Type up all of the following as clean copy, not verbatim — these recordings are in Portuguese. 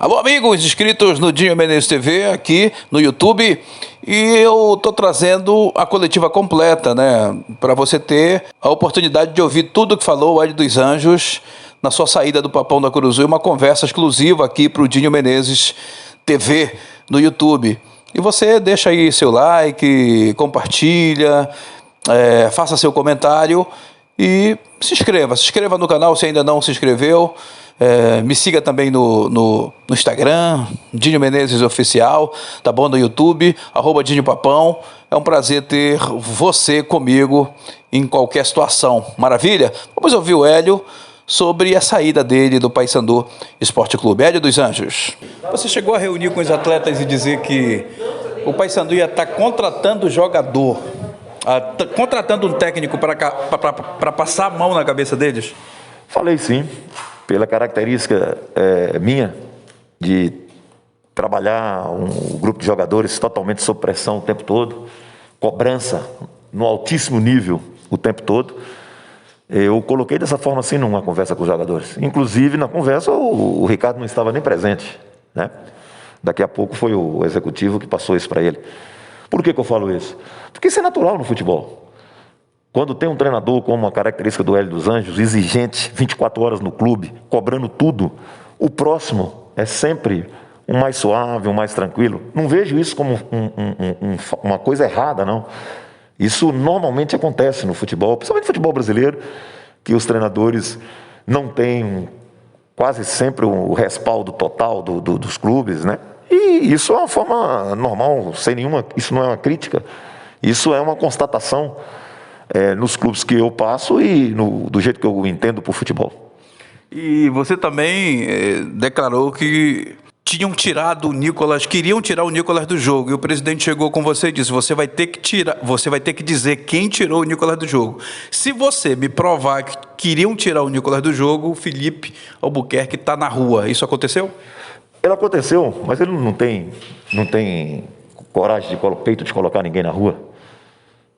Alô, amigos inscritos no Dinho Menezes TV, aqui no YouTube. E eu tô trazendo a coletiva completa, né? Para você ter a oportunidade de ouvir tudo que falou o Hélio dos Anjos na sua saída do Papão da Curuzu. E uma conversa exclusiva aqui para o Dinho Menezes TV no YouTube. E você deixa aí seu like, compartilha, faça seu comentário e se inscreva no canal se ainda não se inscreveu. Me siga também no Instagram, Dinho Menezes Oficial, tá bom? No YouTube, @Dinho Papão. É um prazer ter você comigo em qualquer situação. Maravilha? Vamos ouvir o Hélio sobre a saída dele do Paysandu Esporte Clube. Hélio dos Anjos. Você chegou a reunir com os atletas e dizer que o Paysandu ia estar contratando jogador, contratando um técnico para passar a mão na cabeça deles? Falei sim, pela característica minha de trabalhar um grupo de jogadores totalmente sob pressão o tempo todo, cobrança no altíssimo nível o tempo todo. Eu coloquei dessa forma assim numa conversa com os jogadores. Inclusive, na conversa, o Ricardo não estava nem presente, né? Daqui a pouco foi o executivo que passou isso para ele. Por que eu falo isso? Porque isso é natural no futebol. Quando tem um treinador como a característica do Hélio dos Anjos, exigente, 24 horas no clube, cobrando tudo, o próximo é sempre um mais suave, um mais tranquilo. Não vejo isso como uma coisa errada, não. Isso normalmente acontece no futebol, principalmente no futebol brasileiro, que os treinadores não têm quase sempre o respaldo total dos clubes, né? E isso é uma forma normal, sem nenhuma, isso não é uma crítica, isso é uma constatação nos clubes que eu passo e do jeito que eu entendo por futebol. E você também declarou que queriam tirar o Nicolas do jogo, e o presidente chegou com você e disse: você vai ter que dizer quem tirou o Nicolas do jogo. Se você me provar que queriam tirar o Nicolas do jogo, o Felipe Albuquerque está na rua. Isso aconteceu? Ele aconteceu, mas ele não tem coragem peito de colocar ninguém na rua.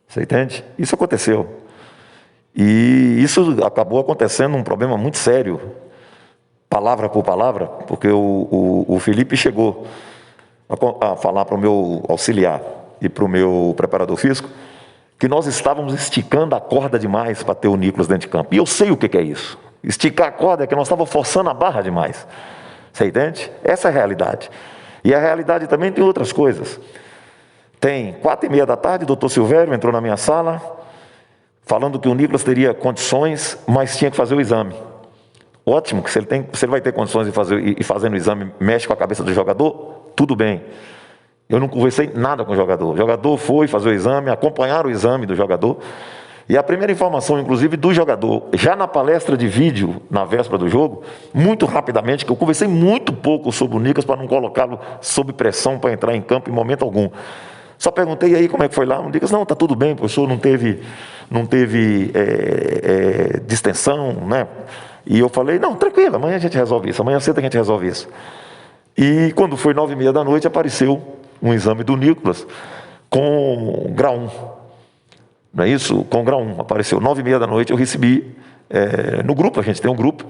Você entende? Isso aconteceu. E isso acabou acontecendo um problema muito sério, palavra por palavra, porque o Felipe chegou a falar para o meu auxiliar e para o meu preparador físico que nós estávamos esticando a corda demais para ter o Nicolas dentro de campo. E eu sei o que é isso. Esticar a corda é que nós estávamos forçando a barra demais. Você entende? Essa é a realidade. E a realidade também tem outras coisas. Tem 4h30 da tarde, o doutor Silvério entrou na minha sala falando que o Nicolas teria condições, mas tinha que fazer o exame. Ótimo, que se ele vai ter condições de fazendo o exame, mexe com a cabeça do jogador, tudo bem. Eu não conversei nada com o jogador. O jogador foi fazer o exame, acompanhar o exame do jogador. E a primeira informação, inclusive, do jogador, já na palestra de vídeo, na véspera do jogo, muito rapidamente, que eu conversei muito pouco sobre o Nicolas para não colocá-lo sob pressão para entrar em campo em momento algum. Só perguntei aí como é que foi lá. O Nicolas: não, está tudo bem, professor, não teve distensão, né? E eu falei: não, tranquilo, amanhã a gente resolve isso, amanhã cedo a gente resolve isso. E quando foi 9h30 da noite, apareceu um exame do Nicolas com grau 1. Não é isso? Com grau 1. Apareceu 9h30 da noite, eu recebi no grupo, a gente tem um grupo,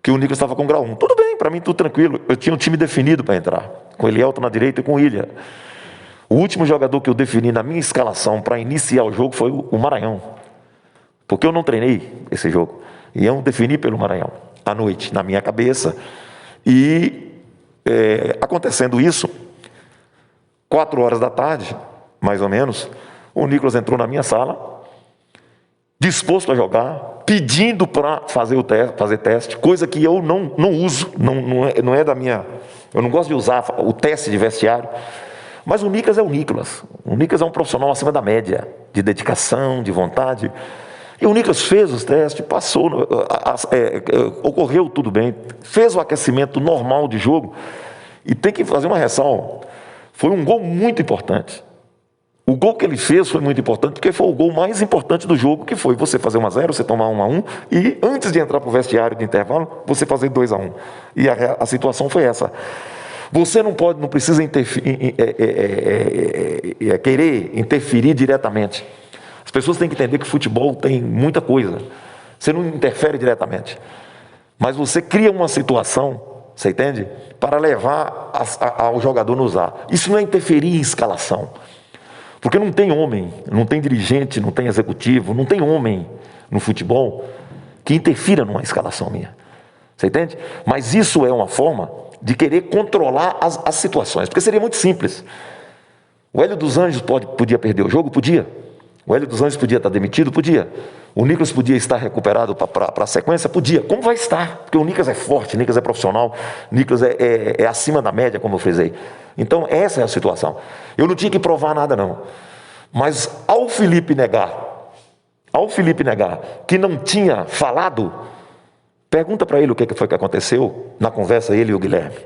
que o Nicolas estava com grau 1. Tudo bem, para mim tudo tranquilo. Eu tinha um time definido para entrar, com o Elielton na direita e com o Ilha. O último jogador que eu defini na minha escalação para iniciar o jogo foi o Maranhão. Porque eu não treinei esse jogo. E eu defini pelo Maranhão, à noite, na minha cabeça. E acontecendo isso, 4h da tarde, mais ou menos, o Nicolas entrou na minha sala, disposto a jogar, pedindo para fazer teste, coisa que eu não uso, não é da minha... Eu não gosto de usar o teste de vestiário. Mas o Nicolas é o Nicolas. O Nicolas é um profissional acima da média, de dedicação, de vontade. E o Nicolas fez os testes, passou, ocorreu tudo bem, fez o aquecimento normal de jogo. E tem que fazer uma ressalva. Foi um gol muito importante. O gol que ele fez foi muito importante, porque foi o gol mais importante do jogo, que foi você fazer 1-0, você tomar 1-1, e antes de entrar para o vestiário de intervalo, você fazer 2-1. E a situação foi essa. Você não precisa querer interferir diretamente. As pessoas têm que entender que futebol tem muita coisa. Você não interfere diretamente. Mas você cria uma situação você entende? Para levar ao jogador não usar. Isso não é interferir em escalação. Porque não tem homem, não tem dirigente, não tem executivo, não tem homem no futebol que interfira numa escalação minha. Você entende? Mas isso é uma forma de querer controlar as situações. Porque seria muito simples. O Hélio dos Anjos podia perder o jogo? Podia. O Hélio dos Anjos podia estar demitido? Podia. O Nicolas podia estar recuperado para a sequência? Podia. Como vai estar? Porque o Nicolas é forte, o Nicolas é profissional, o Nicolas é acima da média, como eu frisei. Então, essa é a situação. Eu não tinha que provar nada, não. Mas ao Felipe negar que não tinha falado, pergunta para ele o que foi que aconteceu na conversa, ele e o Guilherme.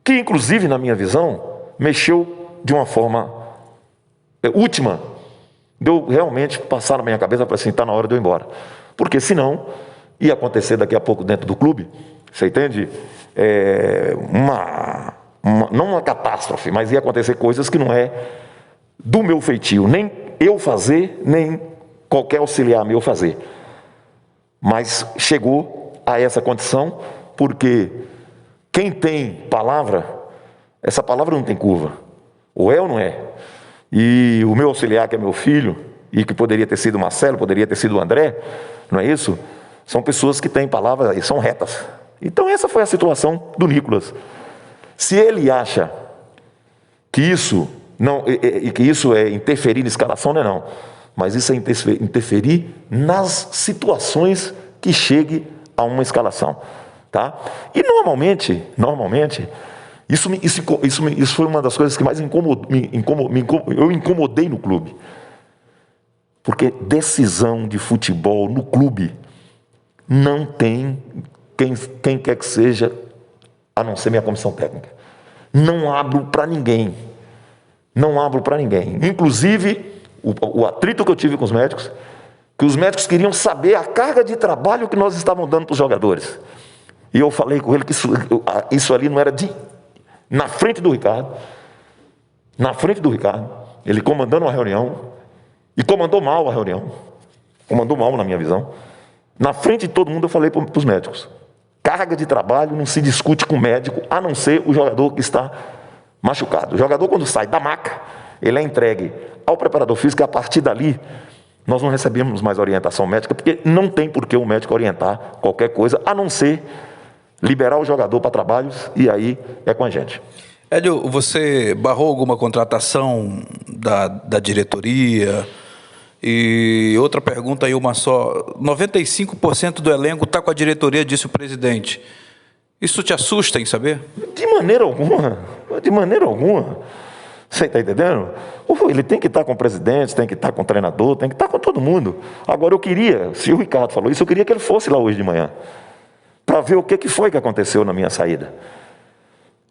Que, inclusive, na minha visão, mexeu de uma forma última, de eu realmente passar na minha cabeça para assim, está na hora de eu ir embora. Porque senão, ia acontecer daqui a pouco dentro do clube, você entende? Não uma catástrofe, mas ia acontecer coisas que não é do meu feitio, nem eu fazer, nem qualquer auxiliar meu fazer. Mas chegou a essa condição, porque quem tem palavra, essa palavra não tem curva. Ou é ou não é? E o meu auxiliar, que é meu filho, e que poderia ter sido o Marcelo, poderia ter sido o André, não é isso? São pessoas que têm palavra e são retas. Então essa foi a situação do Nicolas. Se ele acha que isso é interferir na escalação, não é não. Mas isso é interferir nas situações que chegue a uma escalação. Tá? E normalmente, isso foi uma das coisas que mais eu incomodei no clube. Porque decisão de futebol no clube não tem quem quer que seja, a não ser minha comissão técnica. Não abro para ninguém. Não abro para ninguém. Inclusive, o atrito que eu tive com os médicos, que os médicos queriam saber a carga de trabalho que nós estávamos dando para os jogadores. E eu falei com ele que isso ali não era na frente do Ricardo. Na frente do Ricardo. Ele comandando uma reunião. E comandou mal a reunião. Comandou mal, na minha visão. Na frente de todo mundo eu falei para os médicos. Carga de trabalho não se discute com o médico, a não ser o jogador que está machucado. O jogador, quando sai da maca, ele é entregue ao preparador físico, e a partir dali nós não recebemos mais orientação médica, porque não tem por que o médico orientar qualquer coisa, a não ser liberar o jogador para trabalhos, e aí é com a gente. Hélio, você barrou alguma contratação da diretoria? E outra pergunta aí, uma só. 95% do elenco está com a diretoria, disse o presidente. Isso te assusta em saber? De maneira alguma. De maneira alguma. Você está entendendo? Ele tem que estar com o presidente, tem que estar com o treinador, tem que estar com todo mundo. Agora eu queria, se o Ricardo falou isso, eu queria que ele fosse lá hoje de manhã, para ver o que foi que aconteceu na minha saída.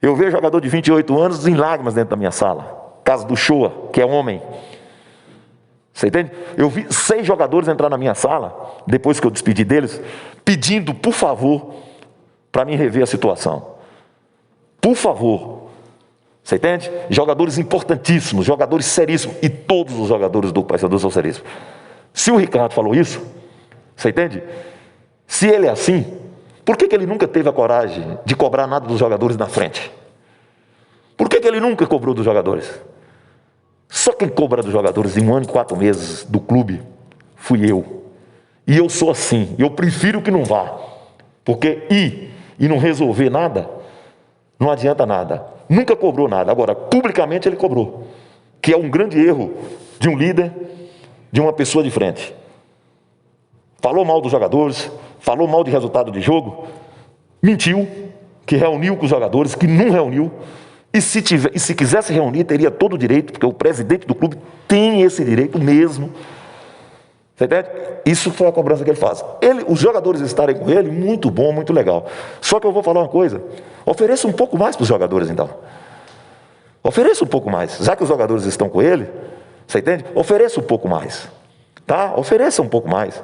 Eu vejo jogador de 28 anos em lágrimas dentro da minha sala. Caso do Shoa, que é homem. Você entende? Eu vi 6 jogadores entrar na minha sala, depois que eu despedi deles, pedindo, por favor, para mim rever a situação. Por favor. Você entende? Jogadores importantíssimos, jogadores seríssimos, e todos os jogadores do Paysandu são seríssimos. Se o Ricardo falou isso, você entende? Se ele é assim, por que ele nunca teve a coragem de cobrar nada dos jogadores na frente? Por que ele nunca cobrou dos jogadores? Só quem cobra dos jogadores em 1 ano e 4 meses do clube fui eu. E eu sou assim, eu prefiro que não vá. Porque ir e não resolver nada, não adianta nada. Nunca cobrou nada. Agora, publicamente ele cobrou. Que é um grande erro de um líder, de uma pessoa de frente. Falou mal dos jogadores, falou mal de resultado de jogo, mentiu, que reuniu com os jogadores, que não reuniu. E se quisesse reunir, teria todo o direito, porque o presidente do clube tem esse direito mesmo. Você entende? Isso foi a cobrança que ele faz. Os jogadores estarem com ele, muito bom, muito legal. Só que eu vou falar uma coisa. Ofereça um pouco mais para os jogadores, então. Ofereça um pouco mais. Já que os jogadores estão com ele, você entende? Ofereça um pouco mais. Tá? Ofereça um pouco mais.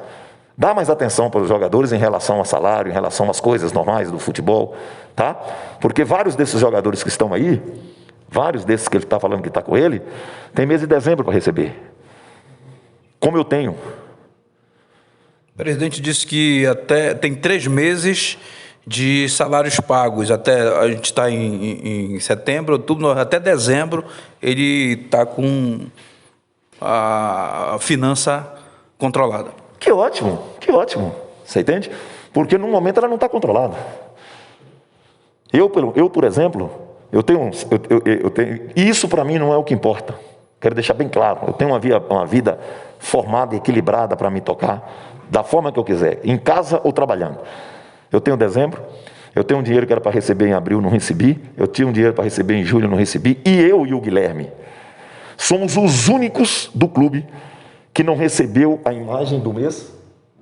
Dá mais atenção para os jogadores em relação a salário, em relação às coisas normais do futebol, tá? Porque vários desses jogadores que estão aí, vários desses que ele está falando que está com ele, tem mês de dezembro para receber. Como eu tenho. O presidente disse que até tem 3 meses de salários pagos. Até a gente está em setembro, outubro, até dezembro, ele está com a finança controlada. Que ótimo, que ótimo. Você entende? Porque no momento ela não está controlada. Eu, por exemplo, eu tenho isso para mim não é o que importa. Quero deixar bem claro. Eu tenho uma vida formada e equilibrada para me tocar da forma que eu quiser, em casa ou trabalhando. Eu tenho dezembro, eu tenho um dinheiro que era para receber em abril, não recebi. Eu tinha um dinheiro para receber em julho, não recebi. E eu e o Guilherme somos os únicos do clube que não recebeu a imagem do mês.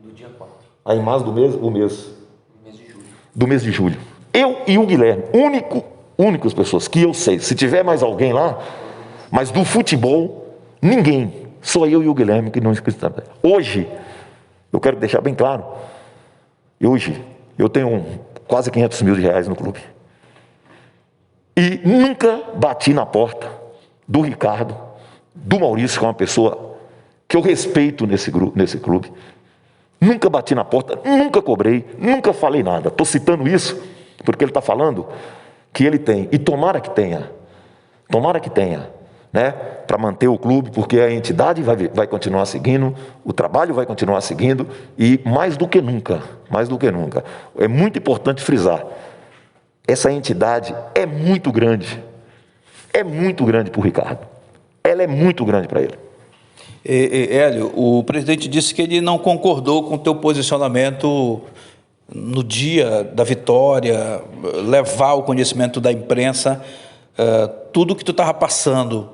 Do dia 4. A imagem do mês, Do mês de julho. do mês de julho. Eu e o Guilherme, únicas pessoas que eu sei. Se tiver mais alguém lá, mas do futebol, ninguém. Só eu e o Guilherme que não escrevemos. Hoje, eu quero deixar bem claro, hoje eu tenho quase 500 mil reais no clube. E nunca bati na porta do Ricardo, do Maurício, que é uma pessoa que eu respeito nesse clube. Nunca bati na porta, nunca cobrei, nunca falei nada. Estou citando isso porque ele está falando que ele tem, e tomara que tenha, né, para manter o clube, porque a entidade vai continuar seguindo, o trabalho vai continuar seguindo, e mais do que nunca, é muito importante frisar, essa entidade é muito grande para o Ricardo, ela é muito grande para ele. Hélio, o presidente disse que ele não concordou com o teu posicionamento no dia da vitória, levar ao conhecimento da imprensa tudo que tu estava passando.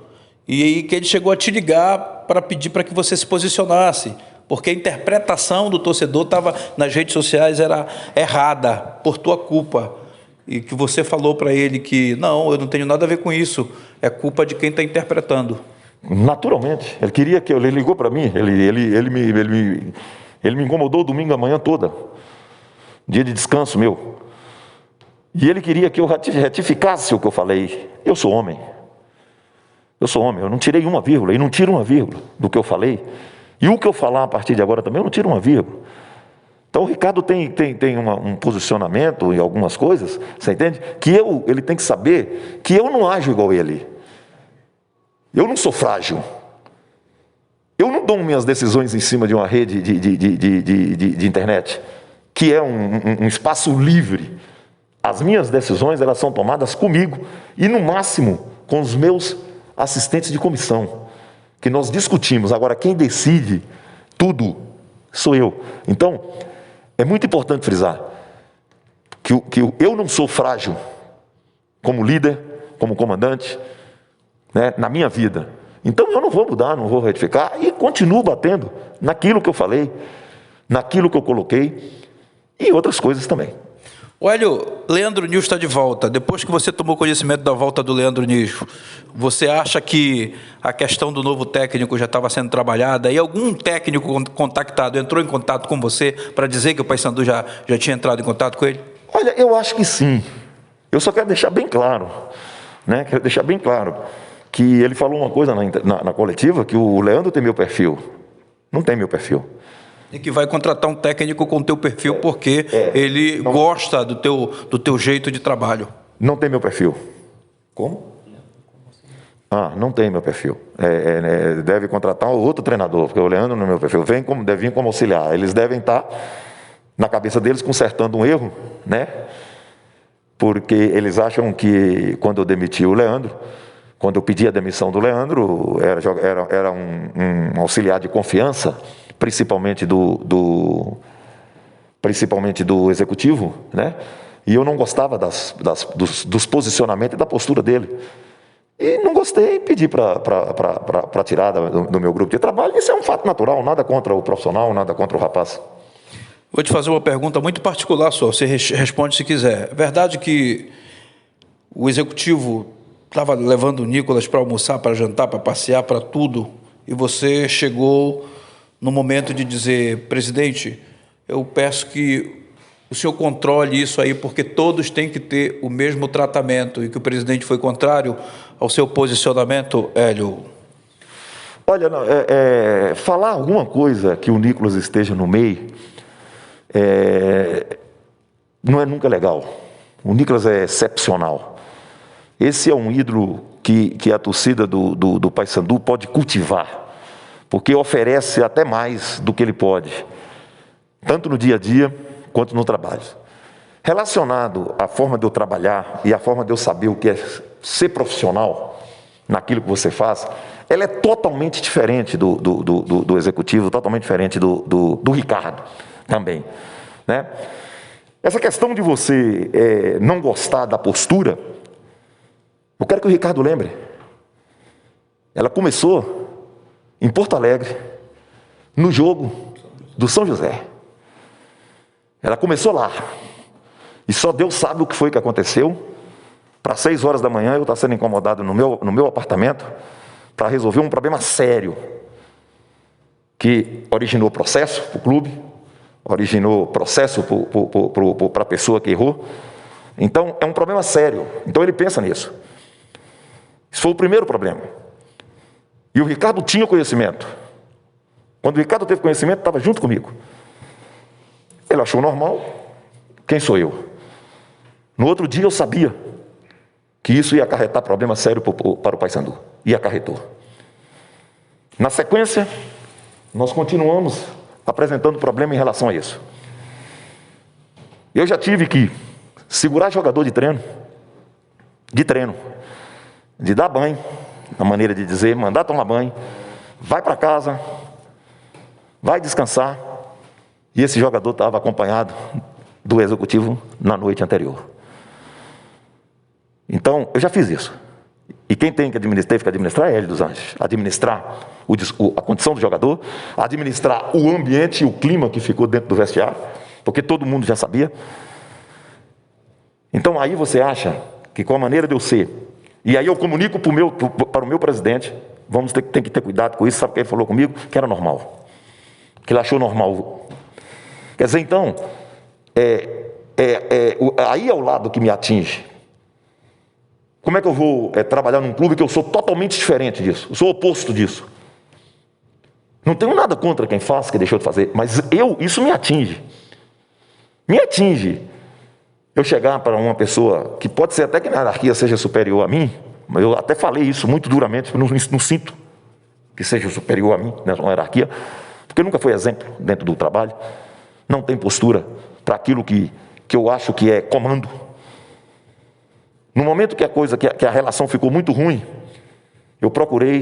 E aí que ele chegou a te ligar para pedir para que você se posicionasse, porque a interpretação do torcedor estava nas redes sociais era errada, por tua culpa. E que você falou para ele que, não, eu não tenho nada a ver com isso, é culpa de quem está interpretando. Naturalmente, ele queria que ele ligou para mim, ele me incomodou domingo a manhã toda, dia de descanso meu, e ele queria que eu retificasse o que eu falei. Eu sou homem, eu não tirei uma vírgula, e não tiro uma vírgula do que eu falei, e o que eu falar a partir de agora também eu não tiro uma vírgula. Então o Ricardo tem um posicionamento em algumas coisas, você entende? Que ele tem que saber que eu não ajo igual ele. Eu não sou frágil. Eu não dou minhas decisões em cima de uma rede de internet, que é um espaço livre. As minhas decisões, elas são tomadas comigo e, no máximo, com os meus assistentes de comissão, que nós discutimos. Agora, quem decide tudo sou eu. Então, é muito importante frisar que eu não sou frágil como líder, como comandante, né, na minha vida. Então eu não vou mudar, não vou retificar e continuo batendo naquilo que eu falei, naquilo que eu coloquei e outras coisas também. Hélio, Leandro Nils está de volta. Depois que você tomou conhecimento da volta do Leandro Nils, você acha que a questão do novo técnico já estava sendo trabalhada e algum técnico contactado entrou em contato com você para dizer que o Paysandu já tinha entrado em contato com ele? Olha, eu acho que sim. Eu só quero deixar bem claro, né? Quero deixar bem claro que ele falou uma coisa na coletiva, que o Leandro tem meu perfil. Não tem meu perfil. E que vai contratar um técnico com o teu perfil porque ele gosta do teu jeito de trabalho. Não tem meu perfil. Como? Não tem meu perfil. Deve contratar outro treinador, porque o Leandro não é meu perfil. Deve vir como auxiliar. Eles devem estar, na cabeça deles, consertando um erro, né? Porque eles acham que, quando eu demiti o Leandro, quando eu pedi a demissão do Leandro, era um auxiliar de confiança, principalmente do executivo, né? E eu não gostava dos posicionamentos e da postura dele. E não gostei e pedi para tirar do meu grupo de trabalho. Isso é um fato natural, nada contra o profissional, nada contra o rapaz. Vou te fazer uma pergunta muito particular só, você responde se quiser. É verdade que o executivo estava levando o Nicolas para almoçar, para jantar, para passear, para tudo, e você chegou no momento de dizer, presidente, eu peço que o senhor controle isso aí, porque todos têm que ter o mesmo tratamento, e que o presidente foi contrário ao seu posicionamento, Hélio? Olha, falar alguma coisa que o Nicolas esteja no meio, não é nunca legal. O Nicolas é excepcional. Esse é um ídolo que a torcida do Paysandu pode cultivar, porque oferece até mais do que ele pode, tanto no dia a dia quanto no trabalho. Relacionado à forma de eu trabalhar e à forma de eu saber o que é ser profissional naquilo que você faz, ela é totalmente diferente do executivo, totalmente diferente do Ricardo também, né? Essa questão de você não gostar da postura, eu quero que o Ricardo lembre. Ela começou em Porto Alegre, no jogo do São José. Ela começou lá. E só Deus sabe o que foi que aconteceu. Para 6 horas da manhã eu estava sendo incomodado no meu apartamento para resolver um problema sério que originou processo para o clube, originou processo para a pessoa que errou. Então é um problema sério. Então ele pensa nisso. Isso foi o primeiro problema. E o Ricardo tinha conhecimento. Quando o Ricardo teve conhecimento, estava junto comigo. Ele achou normal. Quem sou eu? No outro dia eu sabia que isso ia acarretar problema sério para o Paysandu. E acarretou. Na sequência, nós continuamos apresentando problema em relação a isso. Eu já tive que segurar jogador de treino, de dar banho, na maneira de dizer, mandar tomar banho, vai para casa, vai descansar, e esse jogador estava acompanhado do executivo na noite anterior. Então, eu já fiz isso. E quem teve que administrar é Hélio dos Anjos. Administrar a condição do jogador, administrar o ambiente e o clima que ficou dentro do vestiário, porque todo mundo já sabia. Então, aí você acha que com a maneira de eu ser, e aí eu comunico para o meu presidente, tem que ter cuidado com isso, sabe o que ele falou comigo? Que era normal. Que ele achou normal. Quer dizer, então, aí é o lado que me atinge. Como é que eu vou trabalhar num clube que eu sou totalmente diferente disso? Eu sou oposto disso. Não tenho nada contra quem faz, que deixou de fazer, mas isso me atinge. Me atinge. Eu chegar para uma pessoa que pode ser até que na hierarquia seja superior a mim, mas eu até falei isso muito duramente, não sinto que seja superior a mim nessa hierarquia, porque nunca foi exemplo dentro do trabalho, não tem postura para aquilo que eu acho que é comando. No momento que a relação ficou muito ruim, eu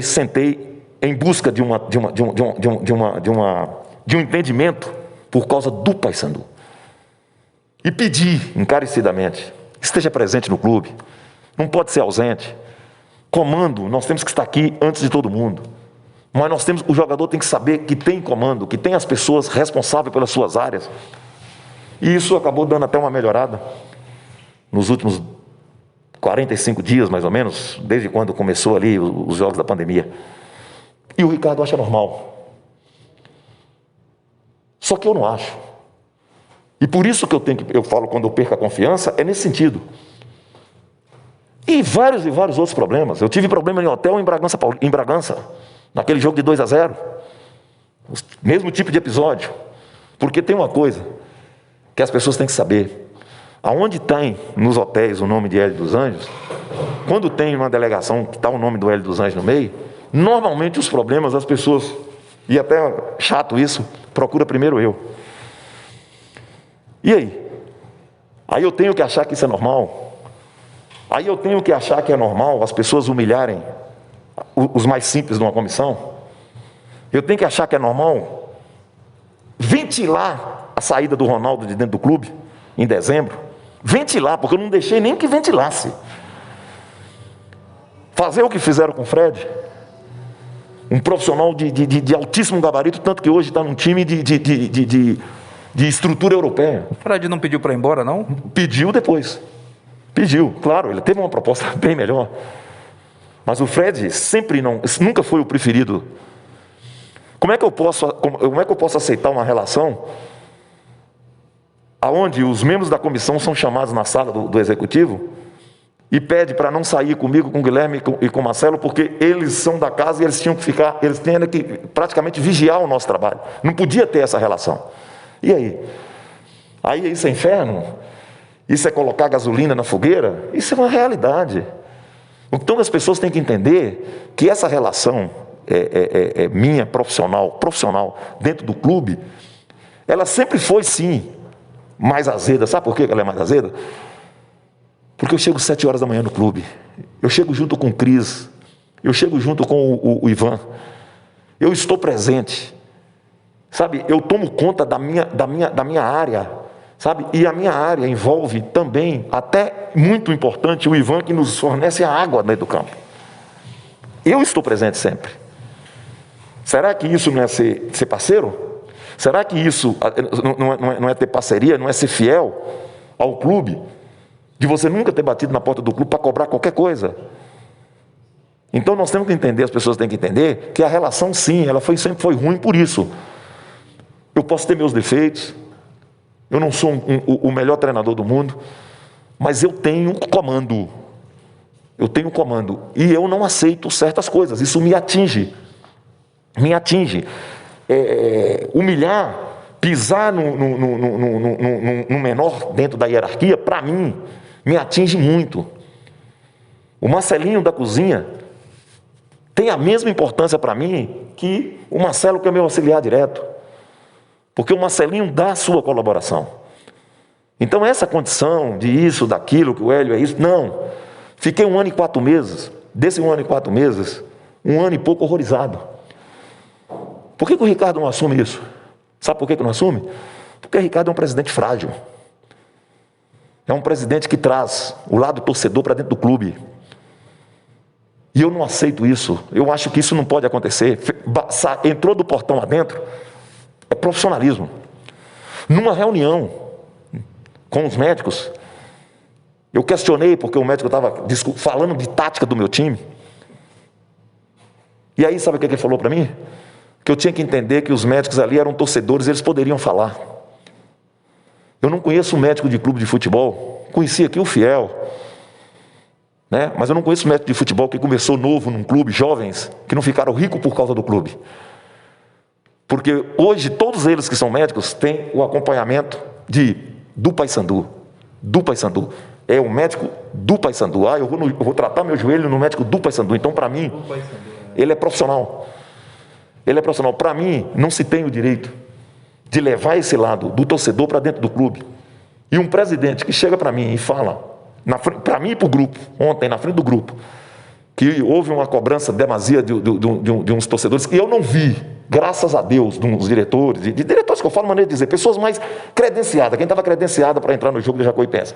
sentei em busca de um entendimento por causa do Paysandu. E pedi encarecidamente, esteja presente no clube, não pode ser ausente. Comando, nós temos que estar aqui antes de todo mundo. Mas o jogador tem que saber que tem comando, que tem as pessoas responsáveis pelas suas áreas. E isso acabou dando até uma melhorada nos últimos 45 dias, mais ou menos, desde quando começou ali os jogos da pandemia. E o Ricardo acha normal. Só que eu não acho. E por isso que eu falo quando eu perco a confiança, é nesse sentido. E vários outros problemas. Eu tive problema em hotel em Bragança, naquele jogo de 2-0. Mesmo tipo de episódio. Porque tem uma coisa que as pessoas têm que saber. Aonde tem nos hotéis o nome de Hélio dos Anjos, quando tem uma delegação que está o nome do Hélio dos Anjos no meio, normalmente os problemas as pessoas, e até chato isso, procura primeiro eu. E aí? Aí eu tenho que achar que isso é normal? Aí eu tenho que achar que é normal as pessoas humilharem os mais simples de uma comissão? Eu tenho que achar que é normal ventilar a saída do Ronaldo de dentro do clube em dezembro? Ventilar, porque eu não deixei nem que ventilasse. Fazer o que fizeram com o Fred, um profissional de altíssimo gabarito, tanto que hoje está num time de estrutura europeia. O Fred não pediu para ir embora, não? Pediu depois. Pediu, claro, ele teve uma proposta bem melhor. Mas o Fred nunca foi o preferido. Como é que eu posso aceitar uma relação aonde os membros da comissão são chamados na sala do executivo e pede para não sair comigo, com o Guilherme e com o Marcelo, porque eles são da casa e eles tinham que praticamente vigiar o nosso trabalho. Não podia ter essa relação. E aí? Aí isso é inferno? Isso é colocar gasolina na fogueira? Isso é uma realidade. Então as pessoas têm que entender que essa relação minha, profissional, dentro do clube, ela sempre foi, sim, mais azeda. Sabe por que ela é mais azeda? Porque eu chego 7 horas da manhã no clube, eu chego junto com o Cris, eu chego junto com o Ivan, eu estou presente, sabe? Eu tomo conta da minha área, sabe? E a minha área envolve também, até muito importante, o Ivan, que nos fornece a água dentro do campo. Eu estou presente sempre. Será que isso não é ser parceiro? Será que isso não é ter parceria, não é ser fiel ao clube? De você nunca ter batido na porta do clube para cobrar qualquer coisa? Então nós temos que entender, as pessoas têm que entender, que a relação, sim, ela sempre foi ruim por isso. Eu posso ter meus defeitos, eu não sou o melhor treinador do mundo, mas eu tenho comando. Eu tenho comando. E eu não aceito certas coisas. Isso me atinge. Me atinge. Humilhar, pisar no menor dentro da hierarquia, para mim, me atinge muito. O Marcelinho da cozinha tem a mesma importância para mim que o Marcelo, que é meu auxiliar direto. Porque o Marcelinho dá a sua colaboração. Então essa condição de isso, daquilo, que o Hélio é isso, não. Fiquei 1 ano e 4 meses, desse 1 ano e 4 meses, 1 ano e pouco horrorizado. Por que o Ricardo não assume isso? Sabe por que não assume? Porque o Ricardo é um presidente frágil. É um presidente que traz o lado torcedor para dentro do clube. E eu não aceito isso. Eu acho que isso não pode acontecer. Entrou do portão adentro, é profissionalismo. Numa reunião com os médicos, eu questionei porque o médico estava falando de tática do meu time. E aí sabe o que ele falou para mim? Que eu tinha que entender que os médicos ali eram torcedores, eles poderiam falar. Eu não conheço médico de clube de futebol, conheci aqui o Fiel, né? Mas eu não conheço médico de futebol que começou novo num clube, jovens, que não ficaram ricos por causa do clube. Porque hoje todos eles que são médicos têm o acompanhamento do Paysandu. Do Paysandu. É o médico do Paysandu. Eu vou tratar meu joelho no médico do Paysandu. Então, para mim, ele é profissional. Ele é profissional. Para mim, não se tem o direito de levar esse lado do torcedor para dentro do clube. E um presidente que chega para mim e fala, para mim e para o grupo, ontem, na frente do grupo, que houve uma cobrança demasia de uns torcedores que eu não vi, graças a Deus, de uns diretores, de diretores que eu falo maneira de dizer, pessoas mais credenciadas, quem estava credenciada para entrar no jogo do Jacuipense,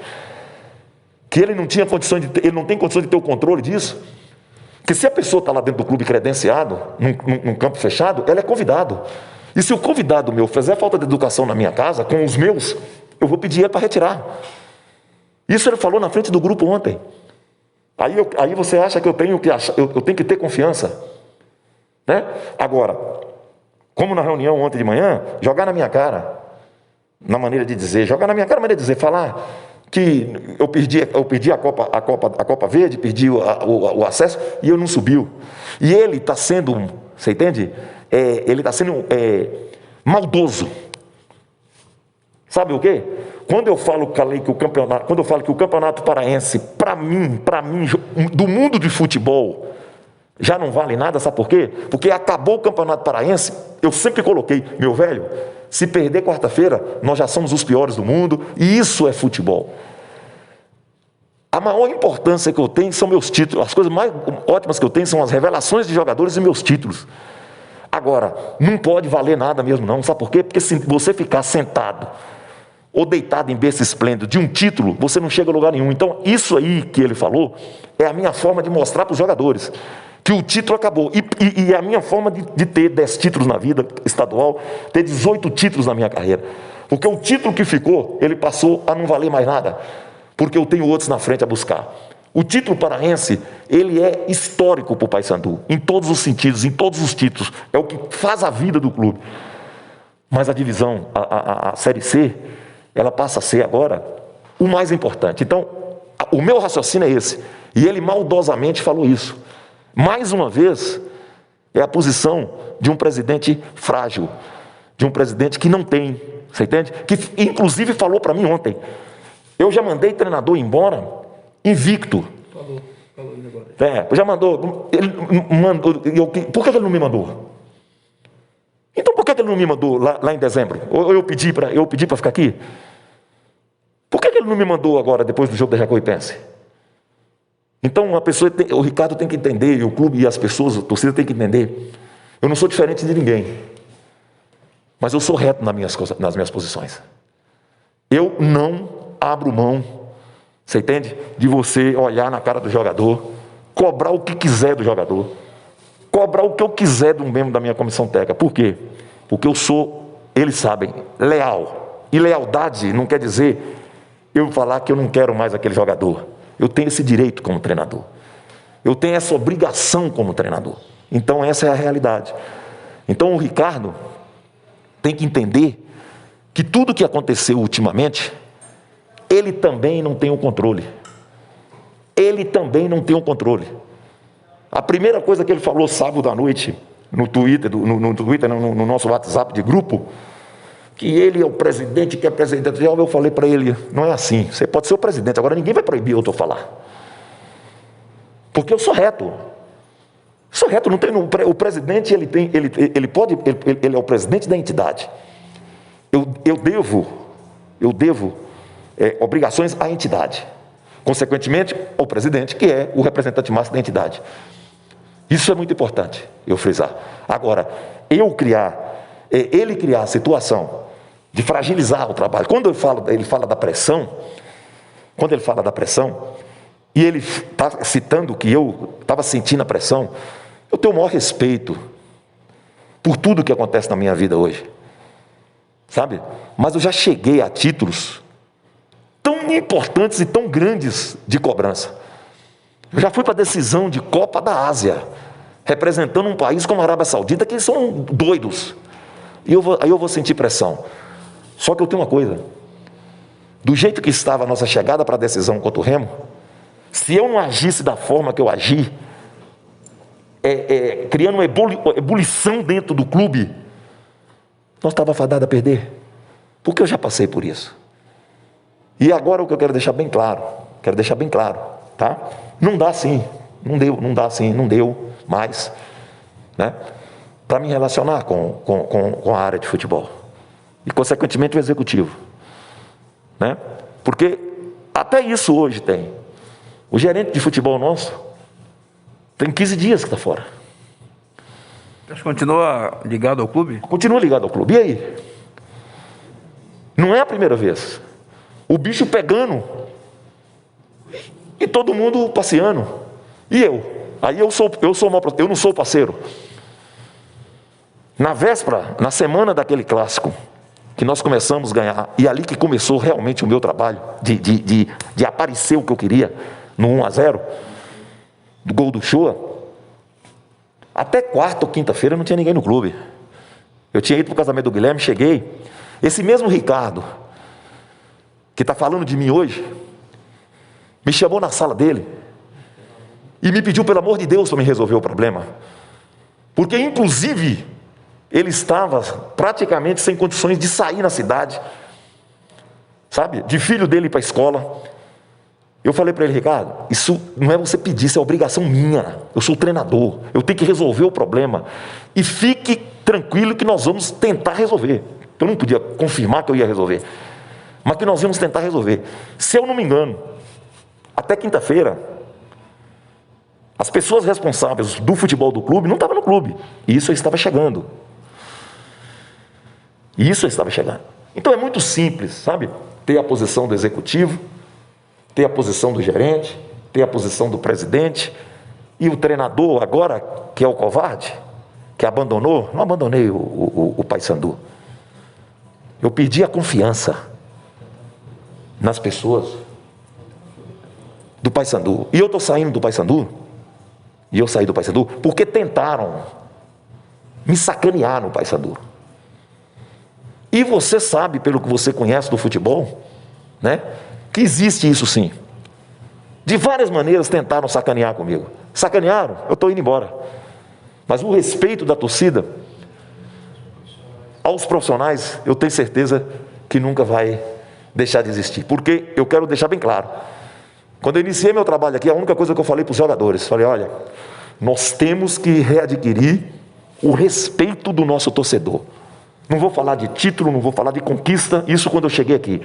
que ele não tem condição de ter o controle disso. Porque se a pessoa está lá dentro do clube credenciado, num campo fechado, ela é convidado. E se o convidado meu fizer falta de educação na minha casa, com os meus, eu vou pedir ele para retirar. Isso ele falou na frente do grupo ontem. Aí você acha que eu tenho que ter confiança, né? Agora, como na reunião ontem de manhã, jogar na minha cara, na maneira de dizer, falar que eu perdi a Copa Verde, perdi o acesso e eu não subiu. E ele está sendo, você entende? Ele está sendo maldoso. Sabe o quê? Quando eu falo que o campeonato paraense, para mim, do mundo de futebol, já não vale nada, sabe por quê? Porque acabou o campeonato paraense, eu sempre coloquei, meu velho, se perder quarta-feira, nós já somos os piores do mundo, e isso é futebol. A maior importância que eu tenho são meus títulos, as coisas mais ótimas que eu tenho são as revelações de jogadores e meus títulos. Agora, não pode valer nada mesmo não, sabe por quê? Porque se você ficar sentado ou deitado em berço esplêndido de um título, você não chega a lugar nenhum. Então, isso aí que ele falou é a minha forma de mostrar para os jogadores que o título acabou. E a minha forma de ter 10 títulos na vida estadual, ter 18 títulos na minha carreira. Porque o título que ficou, ele passou a não valer mais nada, porque eu tenho outros na frente a buscar. O título paraense, ele é histórico para o Paysandu, em todos os sentidos, em todos os títulos. É o que faz a vida do clube. Mas a divisão, a Série C, ela passa a ser agora o mais importante. Então, o meu raciocínio é esse. E ele maldosamente falou isso. Mais uma vez, é a posição de um presidente frágil, de um presidente que não tem, você entende? Que inclusive falou para mim ontem, Eu já mandei treinador embora invicto. Falou ele agora. Eu já mandou. Ele mandou. Por que ele não me mandou? Então por que ele não me mandou lá em dezembro? Ou eu pedi para ficar aqui? Por que ele não me mandou agora, depois do jogo da Jacuipense? Então o Ricardo tem que entender, e o clube e as pessoas, a torcida tem que entender. Eu não sou diferente de ninguém. Mas eu sou reto nas minhas posições. Eu não abro mão, você entende? De você olhar na cara do jogador, cobrar o que quiser do jogador, cobrar o que eu quiser de um membro da minha comissão técnica. Por quê? Porque eu sou, eles sabem, leal. E lealdade não quer dizer eu falar que eu não quero mais aquele jogador. Eu tenho esse direito como treinador. Eu tenho essa obrigação como treinador. Então essa é a realidade. Então o Ricardo tem que entender que tudo que aconteceu ultimamente, ele também não tem o controle. Ele também não tem o controle. A primeira coisa que ele falou sábado à noite, no nosso WhatsApp de grupo, que ele é o presidente, que é presidente. Eu falei para ele, não é assim, você pode ser o presidente, agora ninguém vai proibir eu de falar. Porque eu sou reto. Sou reto, não tem, o presidente ele é o presidente da entidade. Eu devo obrigações à entidade. Consequentemente, ao presidente, que é o representante máximo da entidade. Isso é muito importante, eu frisar. Agora, ele criar a situação de fragilizar o trabalho. Quando ele fala da pressão, e ele está citando que eu estava sentindo a pressão, eu tenho o maior respeito por tudo que acontece na minha vida hoje. Sabe? Mas eu já cheguei a títulos tão importantes e tão grandes de cobrança. Eu já fui para a decisão de Copa da Ásia, representando um país como a Arábia Saudita, que eles são doidos. E aí eu vou sentir pressão. Só que eu tenho uma coisa. Do jeito que estava a nossa chegada para a decisão contra o Remo, se eu não agisse da forma que eu agi, criando uma ebulição dentro do clube, nós estávamos fadados a perder. Porque eu já passei por isso. E agora o que eu quero deixar bem claro, tá? Não dá assim, não deu mais, né? Para me relacionar com a área de futebol. E, consequentemente, o executivo. Né? Porque até isso hoje tem. O gerente de futebol nosso tem 15 dias que está fora. Você continua ligado ao clube? Continua ligado ao clube. E aí? Não é a primeira vez. O bicho pegando e todo mundo passeando. E eu? Aí eu não sou parceiro. Na véspera, na semana daquele clássico, que nós começamos a ganhar, e ali que começou realmente o meu trabalho, de aparecer o que eu queria, no 1-0, do gol do Shoa, até quarta ou quinta-feira não tinha ninguém no clube. Eu tinha ido para o casamento do Guilherme, cheguei, esse mesmo Ricardo, que está falando de mim hoje, me chamou na sala dele, e me pediu, pelo amor de Deus, para me resolver o problema, porque inclusive ele estava praticamente sem condições de sair na cidade, sabe, de filho dele ir para a escola. Eu falei para ele, Ricardo, isso não é você pedir, isso é obrigação minha, eu sou o treinador, eu tenho que resolver o problema, e fique tranquilo que nós vamos tentar resolver. Eu não podia confirmar que eu ia resolver, mas que nós íamos tentar resolver. Se eu não me engano, até quinta-feira, as pessoas responsáveis do futebol do clube não estavam no clube, e isso estava chegando. Então é muito simples, sabe? Ter a posição do executivo, ter a posição do gerente, ter a posição do presidente, e o treinador agora, que é o covarde, que abandonou. Não abandonei o Paysandu. Eu perdi a confiança nas pessoas do Paysandu. E eu estou saindo do Paysandu, e eu saí do Paysandu porque tentaram me sacanear no Paysandu. E você sabe, pelo que você conhece do futebol, né, que existe isso sim. De várias maneiras tentaram sacanear comigo. Sacanearam, eu estou indo embora. Mas o respeito da torcida aos profissionais, eu tenho certeza que nunca vai deixar de existir. Porque eu quero deixar bem claro. Quando eu iniciei meu trabalho aqui, a única coisa que eu falei para os jogadores, falei, olha, nós temos que readquirir o respeito do nosso torcedor. Não vou falar de título, não vou falar de conquista, isso quando eu cheguei aqui.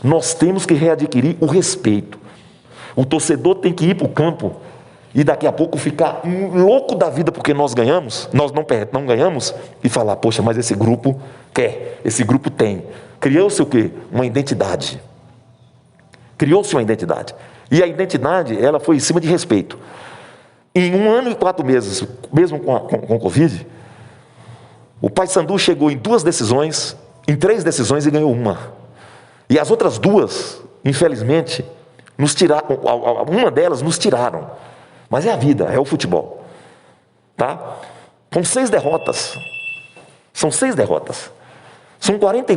Nós temos que readquirir o respeito. O torcedor tem que ir para o campo e daqui a pouco ficar louco da vida porque nós ganhamos, nós não ganhamos, e falar, poxa, mas esse grupo quer, esse grupo tem. Criou-se o quê? Uma identidade. Criou-se uma identidade. E a identidade, ela foi em cima de respeito. Em 1 ano e 4 meses, mesmo com o Covid, o Paysandu chegou em 2 decisões, em 3 decisões e ganhou 1. E as outras 2, infelizmente, nos tiraram, uma delas nos tiraram. Mas é a vida, é o futebol. Tá? Com 6 derrotas. São 6 derrotas. São 40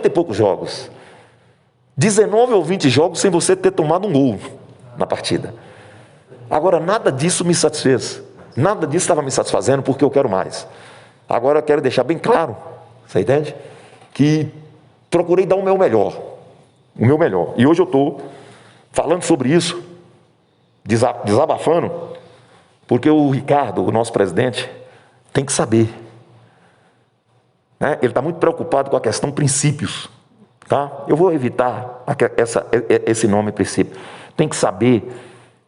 e poucos jogos. 19 ou 20 jogos sem você ter tomado um gol na partida. Agora, nada disso me satisfez. Nada disso estava me satisfazendo porque eu quero mais. Agora eu quero deixar bem claro, você entende? Que procurei dar o meu melhor. O meu melhor. E hoje eu estou falando sobre isso, desabafando, porque o Ricardo, o nosso presidente, tem que saber. Né? Ele está muito preocupado com a questão princípios. Tá? Eu vou evitar esse nome princípio. Tem que saber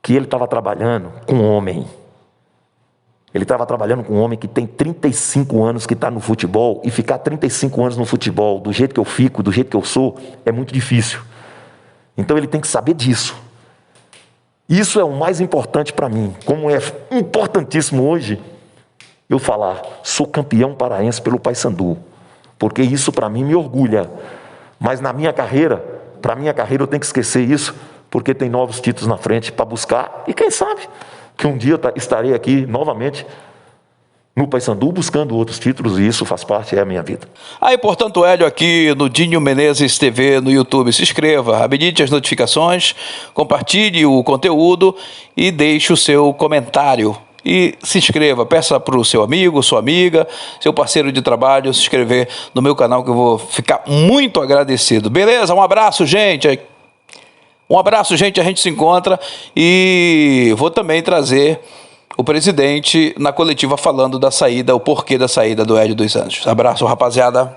que ele estava trabalhando com um homem. Ele estava trabalhando com um homem que tem 35 anos que está no futebol, e ficar 35 anos no futebol, do jeito que eu fico, do jeito que eu sou, é muito difícil. Então ele tem que saber disso. Isso é o mais importante para mim. Como é importantíssimo hoje eu falar, sou campeão paraense pelo Paysandu, porque isso para mim me orgulha. Mas na minha carreira, para a minha carreira eu tenho que esquecer isso, porque tem novos títulos na frente para buscar, e quem sabe que um dia eu estarei aqui novamente no Paysandu buscando outros títulos, e isso faz parte, é a minha vida. Aí, portanto, Hélio, aqui no Dinho Menezes TV no YouTube, se inscreva, habilite as notificações, compartilhe o conteúdo e deixe o seu comentário. E se inscreva, peça para o seu amigo, sua amiga, seu parceiro de trabalho se inscrever no meu canal, que eu vou ficar muito agradecido. Beleza? Um abraço, gente. Um abraço, gente. A gente se encontra e vou também trazer o presidente na coletiva falando da saída, o porquê da saída do Hélio dos Anjos. Abraço, rapaziada.